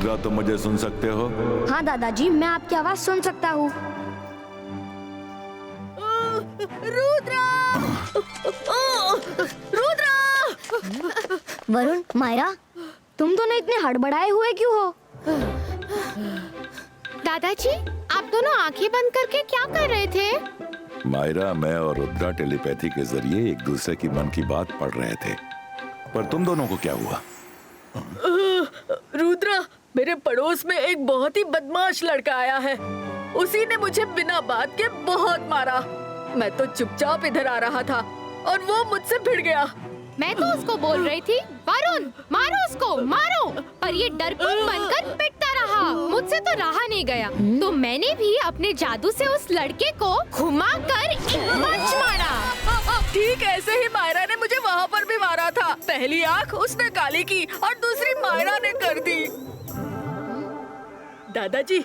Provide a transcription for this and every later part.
रुद्रा, तुम मुझे सुन सकते हो? हाँ दादाजी, मैं आपकी आवाज सुन सकता हूँ। रुद्रा! रुद्रा! वरुण, मायरा, तुम दोनों इतने हड़बड़ाए हुए क्यों हो? दादाजी, आप दोनों आंखें बंद करके क्या कर रहे थे? मायरा, मैं और रुद्रा टेलीपैथी के जरिए एक दूसरे की मन की बात पढ़ रहे थे। पर तुम दोनों को क्या हुआ? रुद्रा, मेरे पड़ोस में एक बहुत ही बदमाश लड़का आया है। उसी ने मुझे बिना बात के बहुत मारा। मैं तो चुपचाप इधर आ रहा था और वो मुझसे भिड़ गया। मैं तो उसको बोल रही थी, वरुण मारो उसको, मारो, पर ये डरपोक बनकर पिटता रहा। मुझसे तो रहा नहीं गया, तो मैंने भी अपने जादू से उस लड़के को घुमाकर एक पंच मारा। ठीक ऐसे ही मायरा ने मुझे वहाँ पर भी मारा था। पहली आँख उसने काली की और दूसरी मायरा ने कर दी। दादाजी,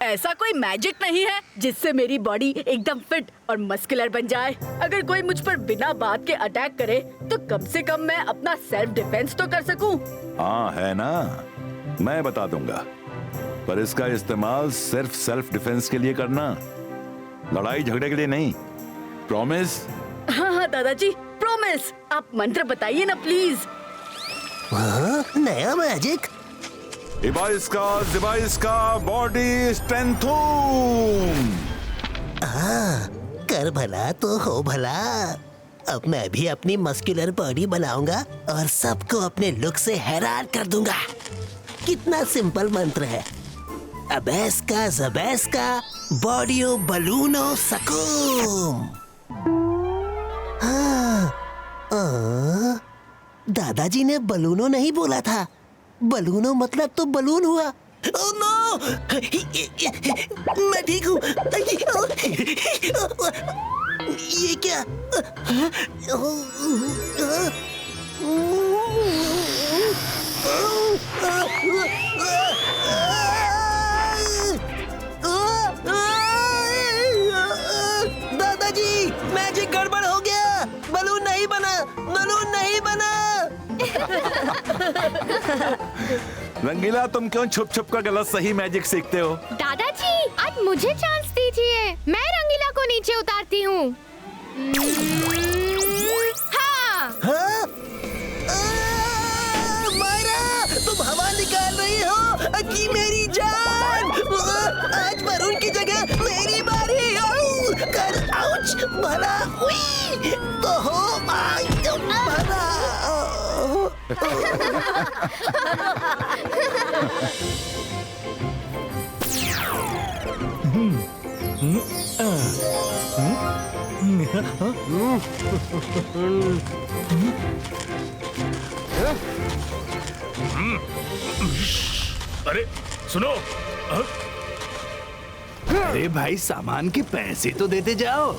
ऐसा कोई मैजिक नहीं है जिससे मेरी बॉडी एकदम फिट और मस्कुलर बन जाए। अगर कोई मुझ पर बिना बात के अटैक करे तो कम से कम मैं अपना सेल्फ डिफेंस तो कर सकूं। हाँ है ना, मैं बता दूंगा, पर इसका इस्तेमाल सिर्फ सेल्फ डिफेंस के लिए करना, लड़ाई झगड़े के लिए नहीं। प्रॉमिस? हाँ हाँ दादाजी, प्रॉमिस। आप मंत्र बताइए ना प्लीज। नया मैजिक। इबाइस्का बॉडी स्ट्रेंथूम। कर भला तो हो भला। अब मैं भी अपनी मस्कुलर बॉडी बनाऊंगा और सबको अपने लुक से हैरान कर दूंगा। कितना सिंपल मंत्र है। अबैस्का ज़बैस्का बॉडियो बलूनो सकूम। दादाजी ने बलूनो नहीं बोला था, बलूनो मतलब तो बलून हुआ। Oh no! मैं ठीक हूँ। ये क्या? दादाजी, मैजिक गड़बड़ हो गया। बलून नहीं बना, बलून नहीं बना। रंगीला, तुम क्यों छुप छुप कर गलत सही मैजिक सीखते हो? दादाजी, आज मुझे चांस दीजिए, मैं रंगीला को नीचे उतारती हूँ। हाँ। मायरा, तुम हवा निकाल रही हो कि मेरी जान। आज वरुण की जगह मेरी बारी। कर आउच भला हुई तो हो भला। अरे सुनो, अरे भाई, सामान के पैसे तो देते जाओ।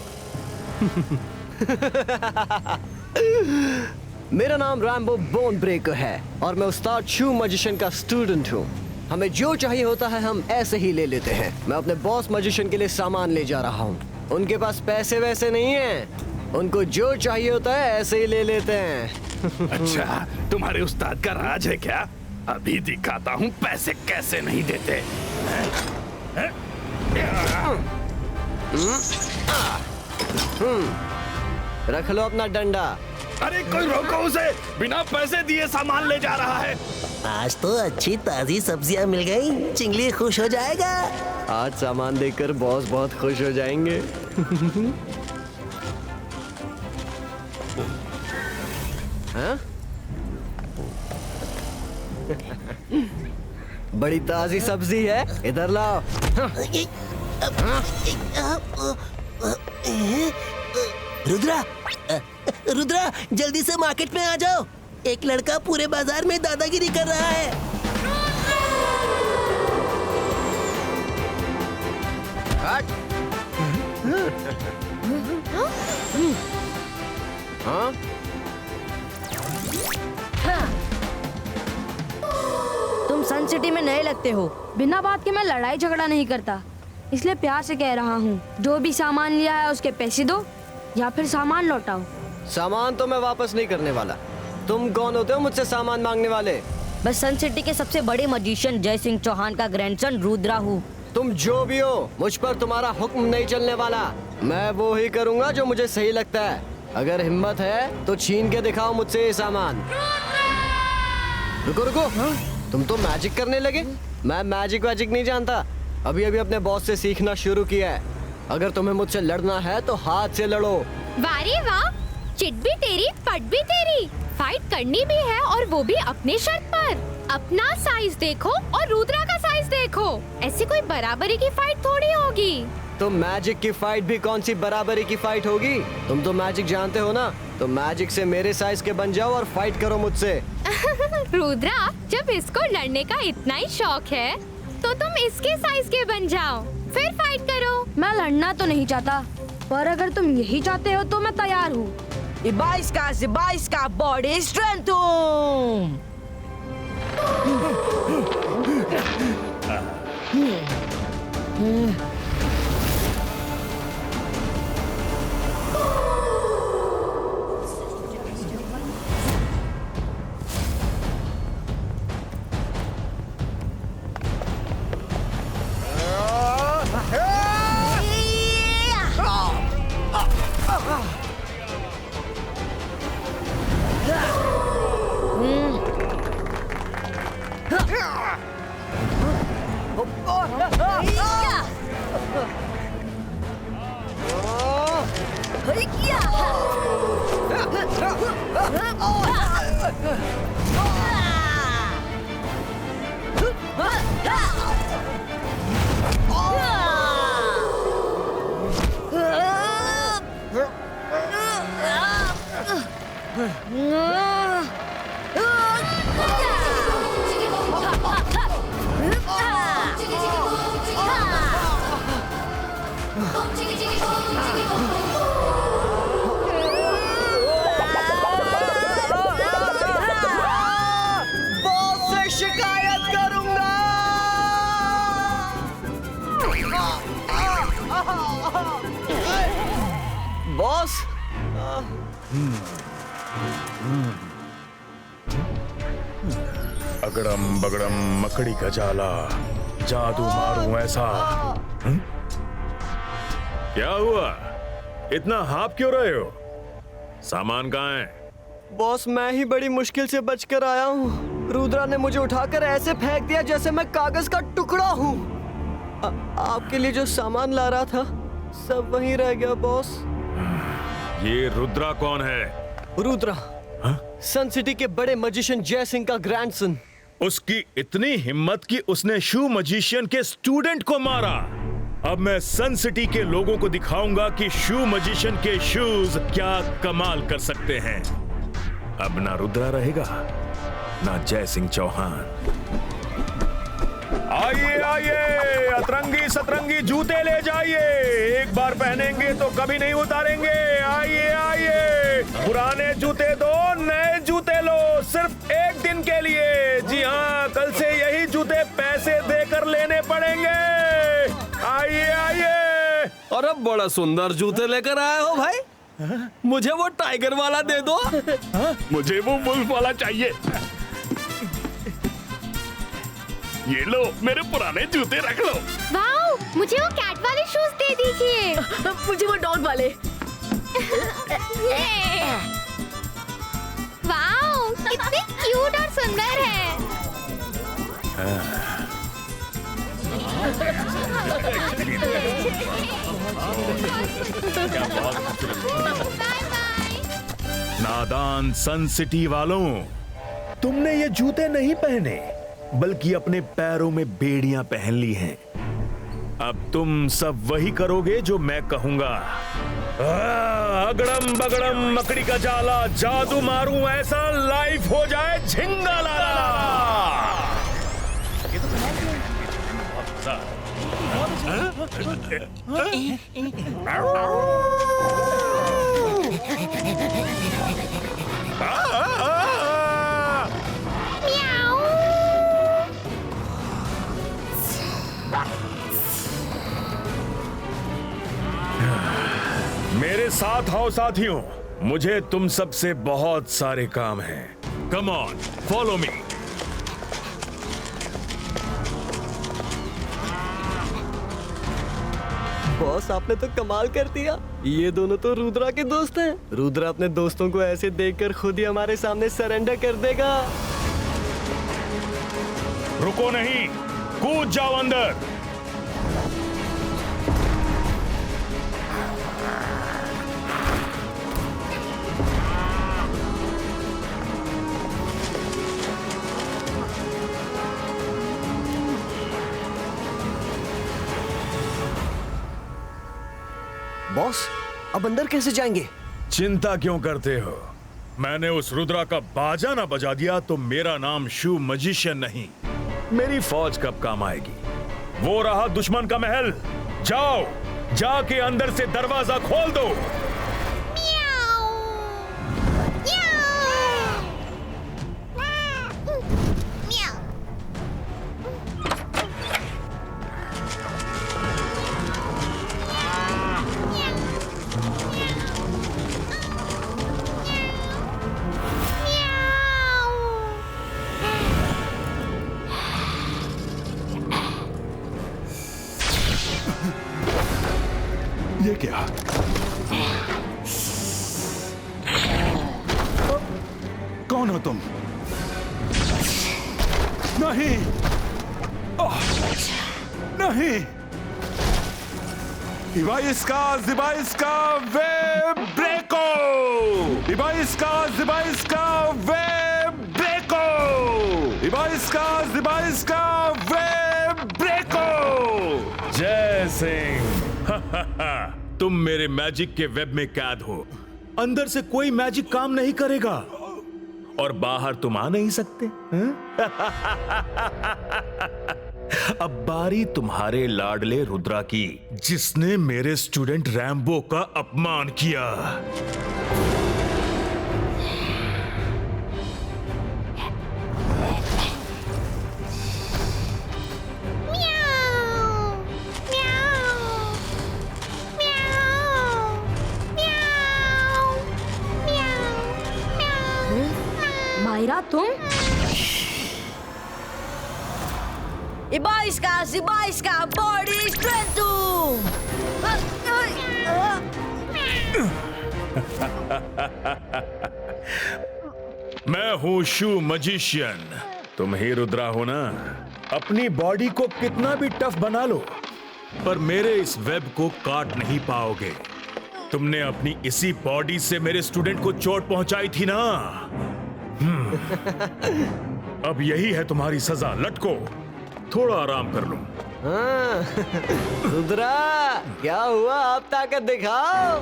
मेरा नाम रैम्बो बोन ब्रेकर है और मैं उस्ताद शू मैजिशियन का स्टूडेंट हूँ। हमें जो चाहिए होता है हम ऐसे ही ले लेते हैं। मैं अपने बॉस मैजिशियन के लिए सामान ले जा रहा हूँ। उनके पास पैसे वैसे नहीं हैं। उनको जो चाहिए होता है ऐसे ही ले लेते हैं। अच्छा, तुम्हारे उस्ताद का राज है क्या? अभी दिखाता हूँ पैसे कैसे नहीं देते। रख लो अपना डंडा। अरे कोई रोको उसे, बिना पैसे दिए सामान ले जा रहा है। आज तो अच्छी ताजी सब्जियां मिल गई, चिंगली खुश हो जाएगा। आज सामान देखकर बॉस बहुत खुश हो जाएंगे। हाँ? बड़ी ताजी सब्जी है, इधर लाओ। रुद्रा, रुद्रा, जल्दी से मार्केट में आ जाओ। एक लड़का पूरे बाजार में दादागिरी कर रहा है। हाँ? तुम सन सिटी में नए लगते हो। बिना बात के मैं लड़ाई झगड़ा नहीं करता, इसलिए प्यार से कह रहा हूँ, जो भी सामान लिया है उसके पैसे दो या फिर सामान लौटाओ। सामान तो मैं वापस नहीं करने वाला। तुम कौन होते हो मुझसे सामान मांगने वाले? मैं सन सिटी के सबसे बड़े मजिशियन जय सिंह चौहान का ग्रैंडसन रुद्रा हूँ। तुम जो भी हो, मुझ पर तुम्हारा हुक्म नहीं चलने वाला। मैं वो ही करूँगा जो मुझे सही लगता है। अगर हिम्मत है तो छीन के दिखाओ मुझसे ये सामान। रुको रुको, तुम तो मैजिक करने लगे। मैं मैजिक वैजिक नहीं जानता, अभी अभी अपने बॉस से सीखना शुरू किया है। अगर तुम्हें मुझसे लड़ना है तो हाथ से लड़ो। वारे वाह, चिट भी तेरी पट भी तेरी। फाइट करनी भी है और वो भी अपने शर्त पर। अपना साइज देखो और रुद्रा का साइज देखो। ऐसी कोई बराबरी की फाइट थोड़ी होगी। तो मैजिक की फाइट भी कौन सी बराबरी की फाइट होगी? तुम तो मैजिक जानते हो ना, तो मैजिक से मेरे साइज के बन जाओ और फाइट करो मुझसे। रुद्रा, जब इसको लड़ने का इतना ही शौक है तो तुम इसके साइज के बन जाओ, फिर फाइट करो। मैं लड़ना तो नहीं चाहता, पर अगर तुम यही चाहते हो तो मैं तैयार हूँ। Ibais का बॉडी स्ट्रेंथ। बॉस से शिकायत करूंगा। बॉस, अगड़म बगड़म मकड़ी का जाला, जादू मारूं ऐसा। क्या हुआ? इतना हाफ क्यों रहे हो? सामान कहाँ है? बॉस मैं ही बड़ी मुश्किल से बचकर आया हूँ। रुद्रा ने मुझे उठाकर ऐसे फेंक दिया जैसे मैं कागज का टुकड़ा हूँ। आपके लिए जो सामान ला रहा था सब वहीं रह गया बॉस। ये रुद्रा कौन है? रुद्रा, सन सिटी के बड़े मजिशियन जय सिंह का ग्रैंडसन। उसकी इतनी हिम्मत कि उसने शू मजिशियन के स्टूडेंट को मारा। अब मैं सन सिटी के लोगों को दिखाऊंगा कि शू मजिशियन के शूज क्या कमाल कर सकते हैं। अब ना रुद्रा रहेगा ना जय सिंह चौहान। आइए आइए, अतरंगी सतरंगी जूते ले जाइए। एक बार पहनेंगे तो कभी नहीं उतारेंगे। आइए आइए, पुराने जूते दो, नए जूते लो, सिर्फ एक दिन के लिए। जी हाँ, कल से यही जूते पैसे देकर लेने पड़ेंगे। आइए आइए। अरे बड़ा सुंदर जूते लेकर आए हो भाई। मुझे वो टाइगर वाला दे दो। मुझे वो वुल्फ वाला चाहिए। ये लो, मेरे पुराने जूते रख लो। वाओ, मुझे वो कैट वाले शूज दे दीजिए। मुझे वो डॉग वाले। वाओ, कितने क्यूट और सुंदर है। Bye bye. नादान सन सिटी वालों, तुमने ये जूते नहीं पहने बल्कि अपने पैरों में बेड़ियां पहन ली हैं। अब तुम सब वही करोगे जो मैं कहूंगा। अगड़म बगड़म मकड़ी का जाला, जादू मारूं ऐसा, लाइफ हो जाए झिंगा लाला। मेरे साथ आओ साथियों, मुझे तुम सबसे बहुत सारे काम हैं। Come on, follow me. Boss आपने तो कमाल कर दिया। ये दोनों तो रुद्रा के दोस्त हैं। रुद्रा अपने दोस्तों को ऐसे देखकर खुद ही हमारे सामने सरेंडर कर देगा। रुको नहीं, कूद जाओ अंदर। बॉस अब अंदर कैसे जाएंगे? चिंता क्यों करते हो? मैंने उस रुद्रा का बाजा ना बजा दिया तो मेरा नाम शू मजिशियन नहीं। मेरी फौज कब काम आएगी? वो रहा दुश्मन का महल। जाओ, जाके अंदर से दरवाजा खोल दो। ये क्या? कौन हो तुम? नहीं, नहीं। Ibaiska Webreko! Ibaiska Webreko! Ibaiska Webreko! जय सिंह। तुम मेरे मैजिक के वेब में कैद हो। अंदर से कोई मैजिक काम नहीं करेगा और बाहर तुम आ नहीं सकते। अब बारी तुम्हारे लाडले रुद्रा की, जिसने मेरे स्टूडेंट रैम्बो का अपमान किया। मायरा तुम? Ibaiska body strength too. मैं हूं शू मजिशियन। तुम ही रुद्रा हो ना? अपनी बॉडी को कितना भी टफ बना लो, पर मेरे इस वेब को काट नहीं पाओगे। तुमने अपनी इसी बॉडी से मेरे स्टूडेंट को चोट पहुंचाई थी ना? अब यही है तुम्हारी सजा। लटको, थोड़ा आराम कर लो। रुद्रा क्या हुआ? आप ताकत दिखाओ।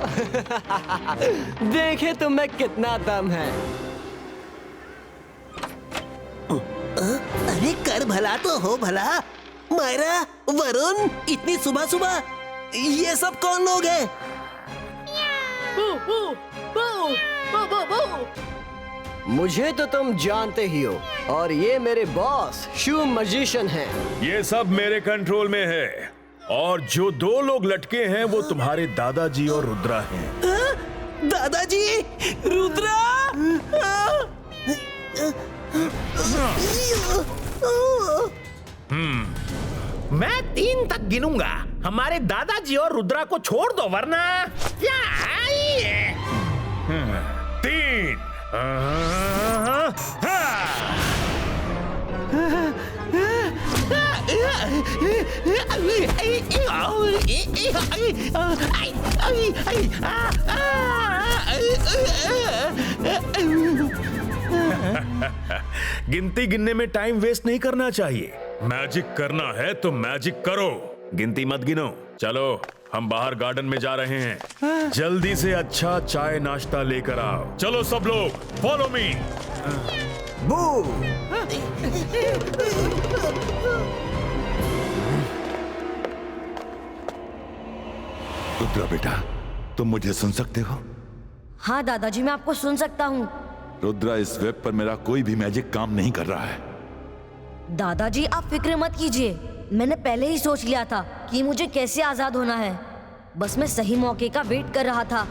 देखे तुम में कितना दम है। अरे कर भला तो हो भला। मायरा, वरुण, इतनी सुबह सुबह ये सब कौन लोग हैं? मुझे तो तुम जानते ही हो, और ये मेरे बॉस शू मजिशियन हैं। ये सब मेरे कंट्रोल में है, और जो दो लोग लटके हैं वो तुम्हारे दादाजी और रुद्रा हैं। दादाजी, रुद्रा। मैं 3 तक गिनूंगा। हमारे दादाजी और रुद्रा को छोड़ दो, वरना 3। गिनती गिनने में टाइम वेस्ट नहीं करना चाहिए। मैजिक करना है तो मैजिक करो, गिनती मत गिनो। चलो, हम बाहर गार्डन में जा रहे हैं। जल्दी से अच्छा चाय नाश्ता लेकर आओ। चलो सब लोग, फॉलो मी। रुद्रा बेटा, तुम मुझे सुन सकते हो? हाँ दादाजी, मैं आपको सुन सकता हूँ। रुद्रा, इस वेब पर मेरा कोई भी मैजिक काम नहीं कर रहा है। दादाजी आप फिक्र मत कीजिए, मैंने पहले ही सोच लिया था कि मुझे कैसे आजाद होना है। बस मैं सही मौके का वेट कर रहा था।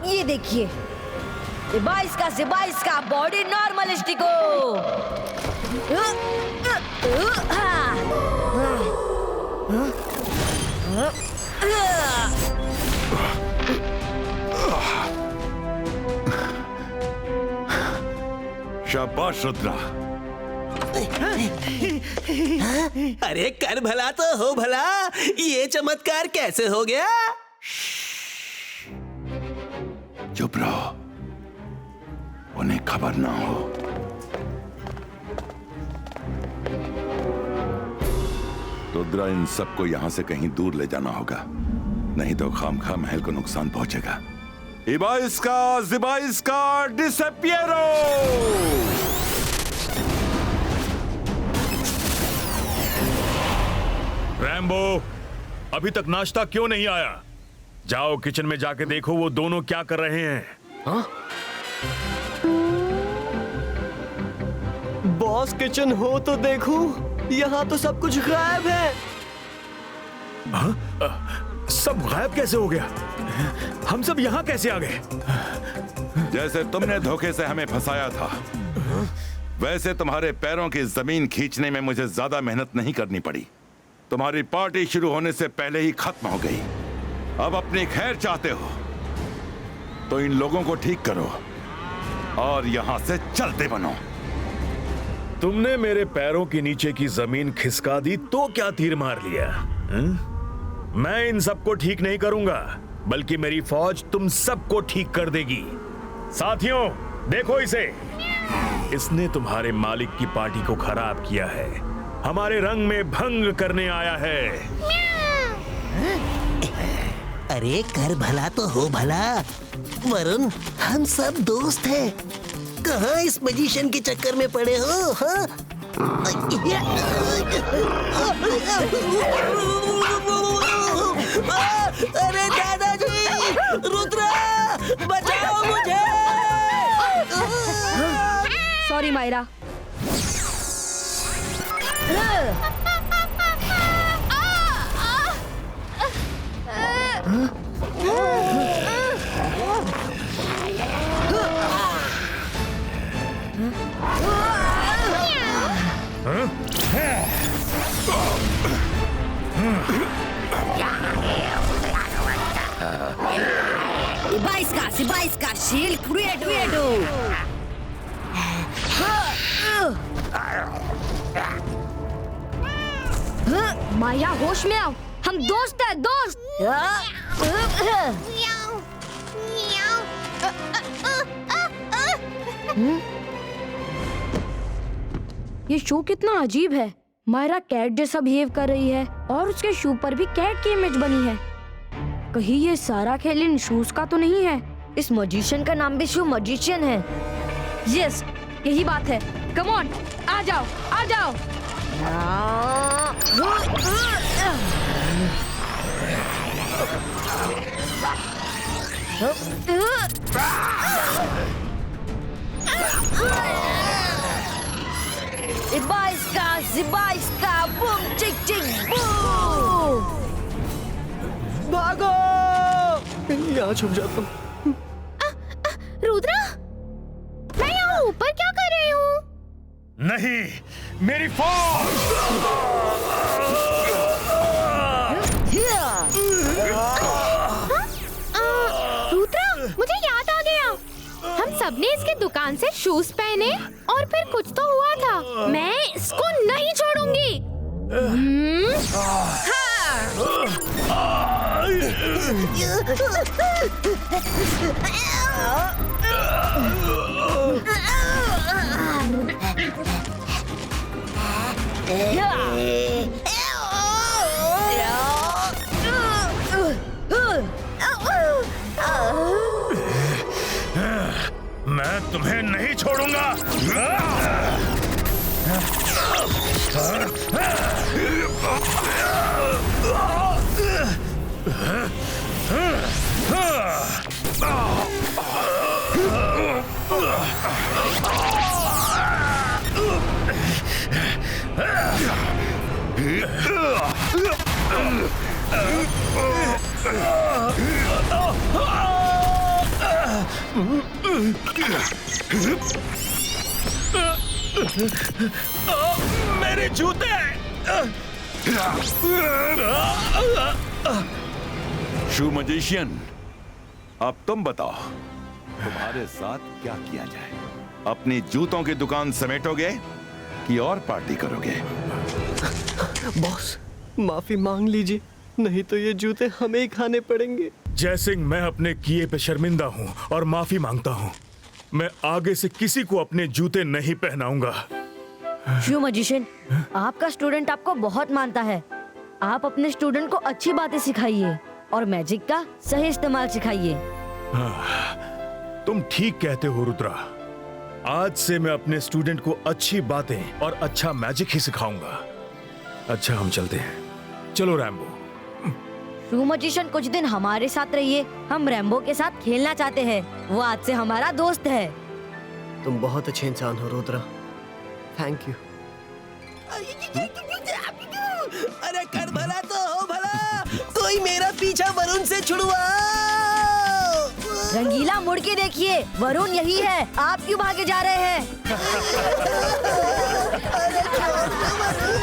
ये देखिए, Ibaiska body normalistico. शाबाश रुद्रा। अरे कर भला तो हो भला, ये चमत्कार कैसे हो गया? चुप रहो, उन्हें खबर ना हो। रुद्रा, इन सबको यहां से कहीं दूर ले जाना होगा, नहीं तो खामखा महल को नुकसान पहुंचेगा। इबाइस्का जिबाइस्का डिसअपियरो। रैम्बो, अभी तक नाश्ता क्यों नहीं आया? जाओ किचन में जाके देखो वो दोनों क्या कर रहे हैं। हाँ? बॉस, किचन हो तो देखो, यहाँ तो सब कुछ गायब है। सब गायब कैसे हो गया? हम सब यहाँ कैसे आ गए? जैसे तुमने धोखे से हमें फंसाया था, वैसे तुम्हारे पैरों की जमीन खींचने में मुझे ज्यादा मेहनत नहीं करनी पड़ी। तुम्हारी पार्टी शुरू होने से पहले ही खत्म हो गई। अब अपनी खैर चाहते हो तो इन लोगों को ठीक करो और यहां से चलते बनो। तुमने मेरे पैरों के नीचे की जमीन खिसका दी तो क्या तीर मार लिया? मैं इन सबको ठीक नहीं करूंगा, बल्कि मेरी फौज तुम सबको ठीक कर देगी। साथियों, देखो इसे। इसने तुम्हारे मालिक की पार्टी को खराब किया है, हमारे रंग में भंग करने आया है। अरे कर भला तो हो भला, वरुण, हम सब दोस्त हैं। कहाँ इस मजिशियन के चक्कर में पड़े हो? हाँ? अरे दादाजी, रुद्रा, बचाओ मुझे। Sorry Myra. Ibaiska, shield credo. Maya, होश में आओ, हम दोस्त हैं, दोस्त। ये शो कितना अजीब है। मायरा कैट जैसा बिहेव कर रही है और उसके शू पर भी कैट की इमेज बनी है। कहीं ये सारा खेल इन शूज का तो नहीं है? इस मजिशियन का नाम भी शू मजिशियन है। यस, यही बात है। कम ऑन, आ जाओ, आ जाओ। Ibaiska, boom, चिक चिक boom। भागो! यहाँ छुप जाता हूँ। रुद्रा, मैं यहाँ ऊपर क्या कर रही हूँ? नहीं, मेरी फौज! रुद्रा, मुझे याद आ गया। हम सबने इसकी दुकान से शूज पहने और फिर कुछ तो हुआ था। मैं इसको नहीं छोड़ूंगी। मैं तुम्हें नहीं छोड़ूंगा। मेरे जूते! शू मजिशियन, अब तुम बताओ, तुम्हारे साथ क्या किया जाए? अपनी जूतों की दुकान समेटोगे कि और पार्टी करोगे? बॉस, माफी मांग लीजिए, नहीं तो ये जूते हमें ही खाने पड़ेंगे। जयसिंह, मैं अपने किए पे शर्मिंदा हूँ और माफी मांगता हूँ। मैं आगे से किसी को अपने जूते नहीं पहनाऊंगा। शू मजिशियन, आपका स्टूडेंट आपको बहुत मानता है। आप अपने स्टूडेंट को अच्छी बातें सिखाइए और मैजिक का सही इस्तेमाल सिखाइए। तुम ठीक कहते हो रुद्रा। आज से मैं अपने स्टूडेंट को अच्छी बातें और अच्छा मैजिक ही सिखाऊंगा। अच्छा, हम चलते हैं। चलो रैम्बो। शू मजिशियन, कुछ दिन हमारे साथ रहिए। हम रैम्बो के साथ खेलना चाहते हैं। वो आज से हमारा दोस्त है। तुम बहुत अच्छे इंसान हो रुद्रा, थैंक यू। अरे कर भला तो हो भला, कोई मेरा पीछा वरुण से छुड़वा। रंगीला, मुड़ के देखिए, वरुण यही है। आप क्यों भागे जा रहे हैं? अरे छोड़ दो वरुण।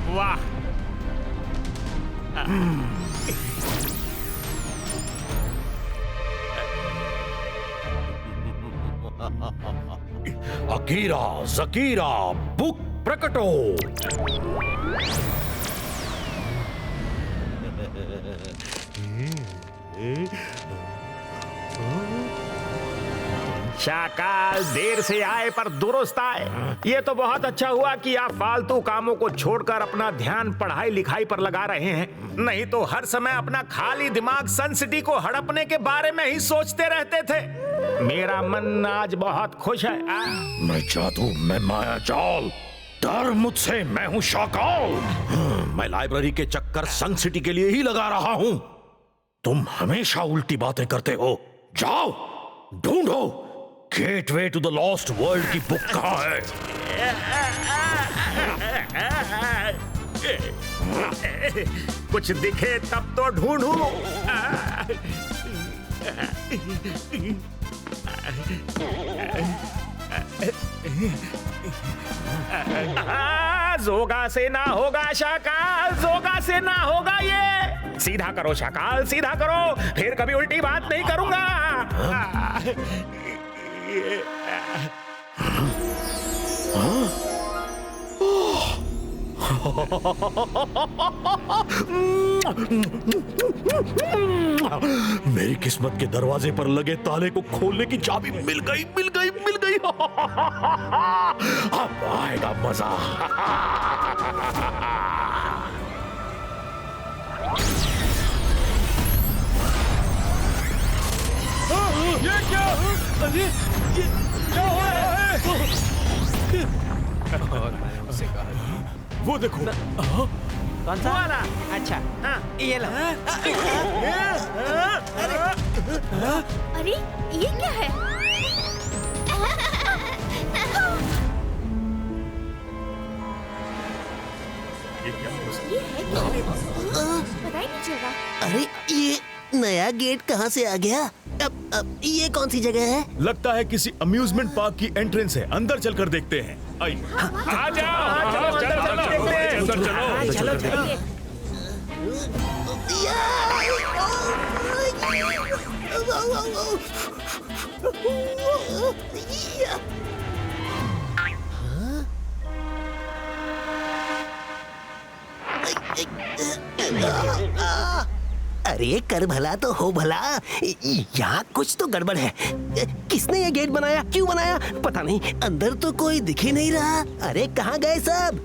वाह! अकीरा जकीरा बुक प्रकटो। शाकाल, देर से आए पर दुरुस्त आए। ये तो बहुत अच्छा हुआ कि आप फालतू कामों को छोड़कर अपना ध्यान पढ़ाई लिखाई पर लगा रहे हैं, नहीं तो हर समय अपना खाली दिमाग सन सिटी को हड़पने के बारे में ही सोचते रहते थे। मेरा मन आज बहुत खुश है। मैं जादू, मैं माया जाल, डर मुझसे, मैं हूँ शाकाल। मैं लाइब्रेरी के चक्कर सन सिटी के लिए ही लगा रहा हूँ। तुम हमेशा उल्टी बातें करते हो। जाओ ढूंढो gateway to the lost world की बुक कहाँ है। कुछ दिखे तब तो ढूंढूं। जोगा से ना होगा शाकाल, जोगा से ना होगा ये। सीधा करो शाकाल, सीधा करो, फिर कभी उल्टी बात नहीं करूंगा। मेरी किस्मत के दरवाजे पर लगे ताले को खोलने की चाबी मिल गई, मिल गई, मिल गई। अब आएगा मजा। ये क्या? अरे ये क्या हो रहा है? और मैंने उससे कहा, वो देखो। कौन सा वाला? अच्छा, ये लो। अरे ये क्या है? ये है क्या? पता ही नहीं चल रहा। अरे ये नया गेट कहाँ से आ गया? अब ये कौन सी जगह है? लगता है किसी अम्यूजमेंट पार्क की एंट्रेंस है। अंदर चलकर देखते हैं। आइए। आ जाओ, चलो, चलो। अरे कर भला तो हो भला, यहाँ कुछ तो गड़बड़ है। किसने ये गेट बनाया, क्यों बनाया पता नहीं। अंदर तो कोई दिख ही नहीं रहा। अरे कहाँ गए सब?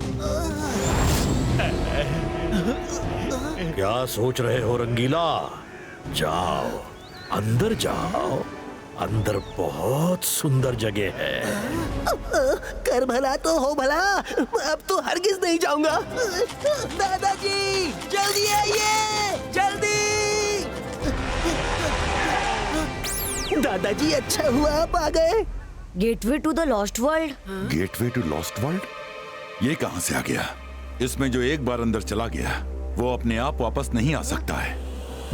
क्या सोच रहे हो रंगीला? जाओ अंदर जाओ, अंदर बहुत सुंदर जगह है। कर भला तो हो भला, अब तो हरगिज नहीं जाऊंगा। दादाजी जल्दी आइए, जल्दी। दादाजी अच्छा हुआ आप आ गए। Gateway to the lost world. Gateway to lost world? ये कहां से आ गया? इसमें जो एक बार अंदर चला गया वो अपने आप वापस नहीं आ सकता है।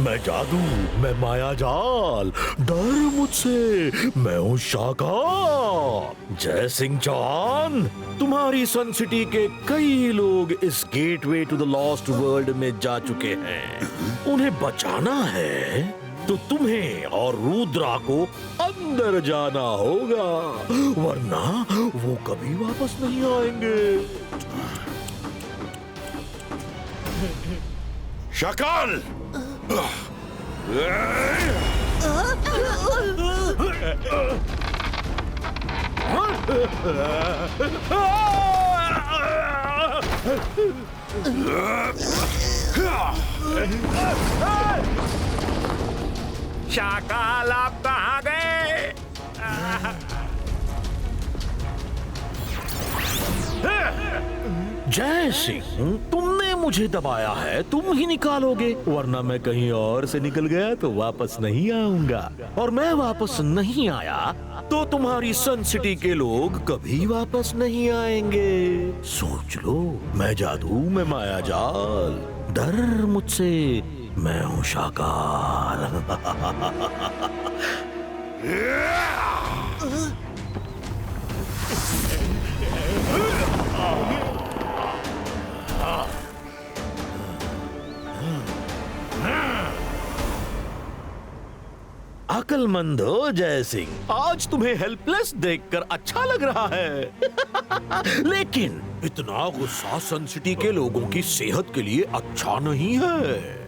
मैं जादू, मैं माया जाल, डर मुझसे, मैं हूँ शाका। जय सिंह चौहान, तुम्हारी सन सिटी के कई लोग इस gateway to the lost world में जा चुके हैं। उन्हें बचाना है तो तुम्हें और रुद्रा को अंदर जाना होगा, वरना वो कभी वापस नहीं आएंगे। शाकाल! शाकाल, आप कहाँ गए? जय सिंह, तुमने मुझे दबाया है, तुम ही निकालोगे, वरना मैं कहीं और से निकल गया तो वापस नहीं आऊंगा, और मैं वापस नहीं आया तो तुम्हारी सन सिटी के लोग कभी वापस नहीं आएंगे। सोच लो, मैं जादू, मैं माया जाल, डर मुझसे, मैं हूँ शाकाल। अकलमंद हो जय सिंह, आज तुम्हें हेल्पलेस देखकर अच्छा लग रहा है। लेकिन इतना गुस्सा सन सिटी के लोगों की सेहत के लिए अच्छा नहीं है।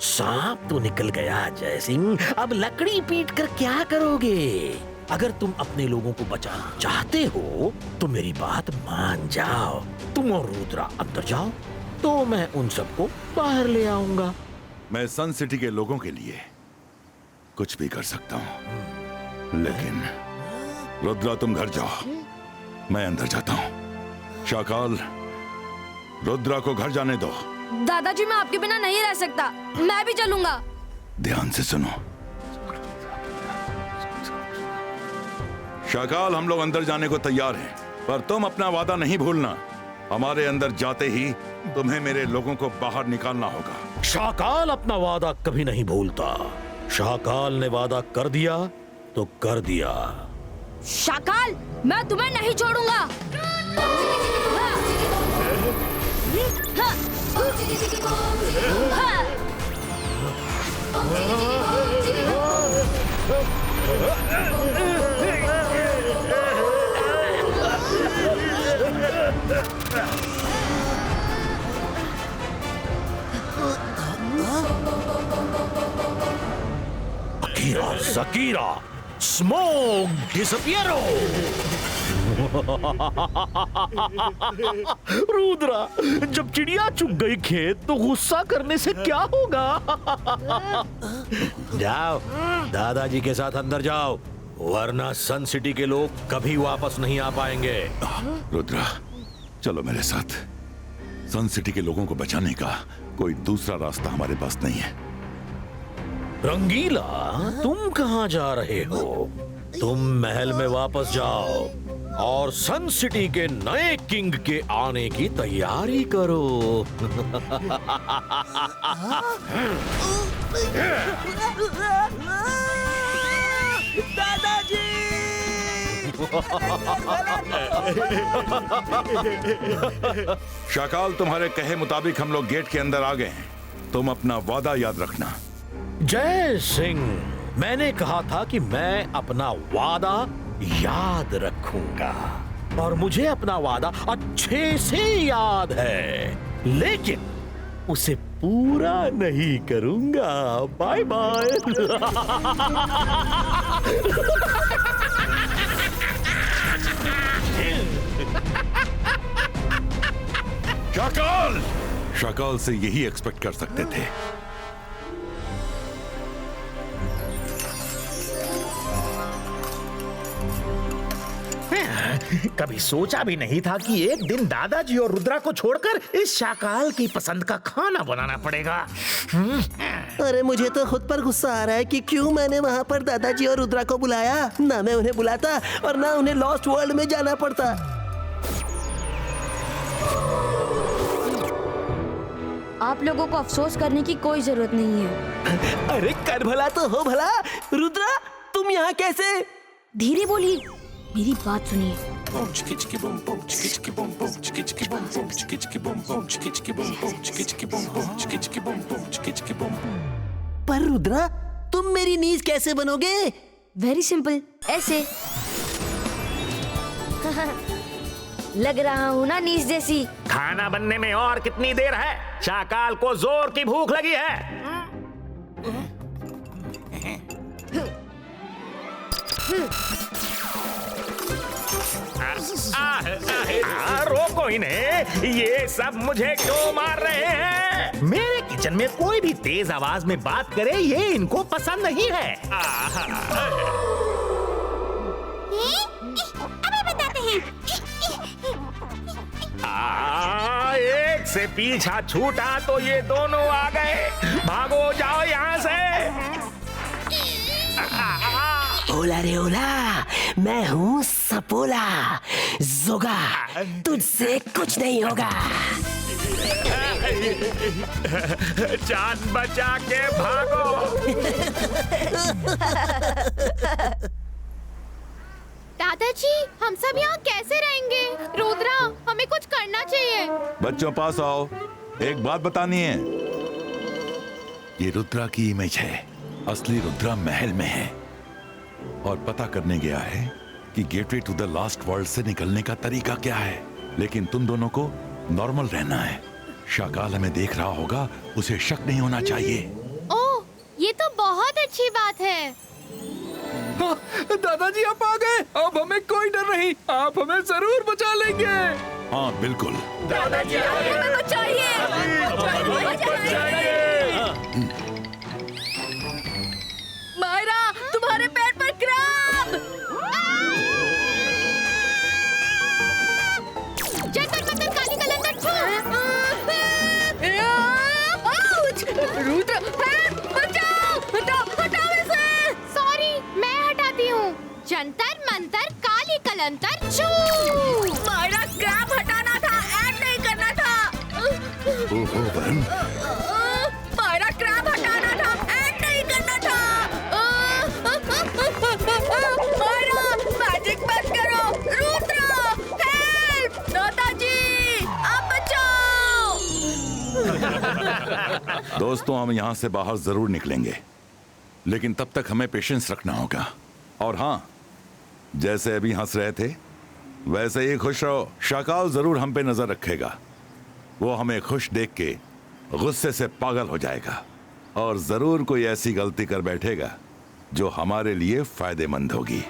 सांप तो निकल गया जय सिंह, अब लकड़ी पीट कर क्या करोगे? अगर तुम अपने लोगों को बचाना चाहते हो तो मेरी बात मान जाओ। तुम और रुद्रा अंदर जाओ तो मैं उन सबको बाहर ले आऊंगा। मैं सन सिटी के लोगों के लिए कुछ भी कर सकता हूं, लेकिन रुद्रा तुम घर जाओ, मैं अंदर जाता हूं। शाकाल, रुद्रा को घर जाने दो। दादाजी, मैं आपके बिना नहीं रह सकता, मैं भी चलूंगा। ध्यान से सुनो शाकाल, हम लोग अंदर जाने को तैयार हैं, पर तुम अपना वादा नहीं भूलना। हमारे अंदर जाते ही तुम्हें मेरे लोगों को बाहर निकालना होगा। शाकाल अपना वादा कभी नहीं भूलता। शाकाल ने वादा कर दिया तो कर दिया। शाकाल, मैं तुम्हें नहीं छोड़ूंगा। अकीरा, सकीरा, स्मोक डिसअपियरो। रुद्रा, जब चिड़िया चुग गई खेत तो गुस्सा करने से क्या होगा? जाओ, दादाजी के साथ अंदर जाओ, वरना सन सिटी के लोग कभी वापस नहीं आ पाएंगे। रुद्रा, चलो मेरे साथ। सन सिटी के लोगों को बचाने का कोई दूसरा रास्ता हमारे पास नहीं है। रंगीला, तुम कहाँ जा रहे हो? तुम महल में वापस जाओ और सन सिटी के नए किंग के आने की तैयारी करो। दादाजी! शाकाल, तुम्हारे कहे मुताबिक हम लोग गेट के अंदर आ गए हैं। तुम अपना वादा याद रखना। जय सिंह, मैंने कहा था कि मैं अपना वादा याद रखूंगा, और मुझे अपना वादा अच्छे से याद है, लेकिन उसे पूरा नहीं करूंगा। Bye bye. शाकाल! शाकाल से यही एक्सपेक्ट कर सकते थे। कभी सोचा भी नहीं था कि एक दिन दादाजी और रुद्रा को छोड़कर इस शाकाल की पसंद का खाना बनाना पड़ेगा। अरे मुझे तो खुद पर गुस्सा आ रहा है कि क्यों मैंने वहाँ पर दादाजी और रुद्रा को बुलाया। ना मैं उन्हें बुलाता और ना उन्हें लॉस्ट वर्ल्ड में जाना पड़ता। आप लोगों को अफसोस करने की कोई जरूरत नहीं है। अरे कर भला तो हो भला। रुद्रा तुम यहाँ कैसे? धीरे बोलिए, मेरी बात सुनिए। पर रुद्रा तुम मेरी नीज कैसे बनोगे? वेरी सिंपल, ऐसे। लग रहा हूँ ना नीस जैसी। खाना बनने में और कितनी देर है? शाकाल को जोर की भूख लगी है। रोको इन्हें, ये सब मुझे क्यों मार रहे हैं? मेरे किचन में कोई भी तेज आवाज में बात करे ये इनको पसंद नहीं है। अभी बताते हैं। एक से पीछा छूटा तो ये दोनों आ गए। भागो जाओ यहाँ से। ओला रे ओला, मैं हूँ सपोला। जोगा तुझसे कुछ नहीं होगा। जान बचा के भागो। दादाजी, हम सब यहाँ कैसे रहेंगे? रुद्रा, हमें कुछ करना चाहिए। बच्चों पास आओ, एक बात बतानी है। ये रुद्रा की इमेज है। असली रुद्रा महल में है और पता करने गया है कि gateway to the last world से निकलने का तरीका क्या है। लेकिन तुम दोनों को नॉर्मल रहना है। शाकाल हमें देख रहा होगा, उसे शक नहीं होना चाहिए। ओह, ये तो बहुत अच्छी बात है। दादाजी आप आ गए, अब हमें कोई डर नहीं, आप हमें जरूर बचा लेंगे। हाँ बिल्कुल। दादाजी हमें बचाइए। मायरा, तुम्हारे पैर पर क्रैब। जंतर मंतर काली कलंदर छू। रुद्र, बचाओ, हटाओ इसे। सॉरी, मैं हटाती हूँ। जंतर मंतर काली कलंतर छू। मायरा, क्रैब हटाना था, ऐड नहीं करना था। ओहो वरुण, मायरा, क्रैब हटाना था, ऐड नहीं करना था। मायरा, मैजिक मत करो। रुद्र, हेल्प। दादाजी, आप बचाओ। दोस्तों हम यहाँ से बाहर जरूर निकलेंगे, लेकिन तब तक हमें पेशेंस रखना होगा। और हाँ, जैसे अभी हंस रहे थे वैसे ही खुश रहो। शाकाल जरूर हम पे नजर रखेगा। वो हमें खुश देख के गुस्से से पागल हो जाएगा और जरूर कोई ऐसी गलती कर बैठेगा जो हमारे लिए फायदेमंद होगी।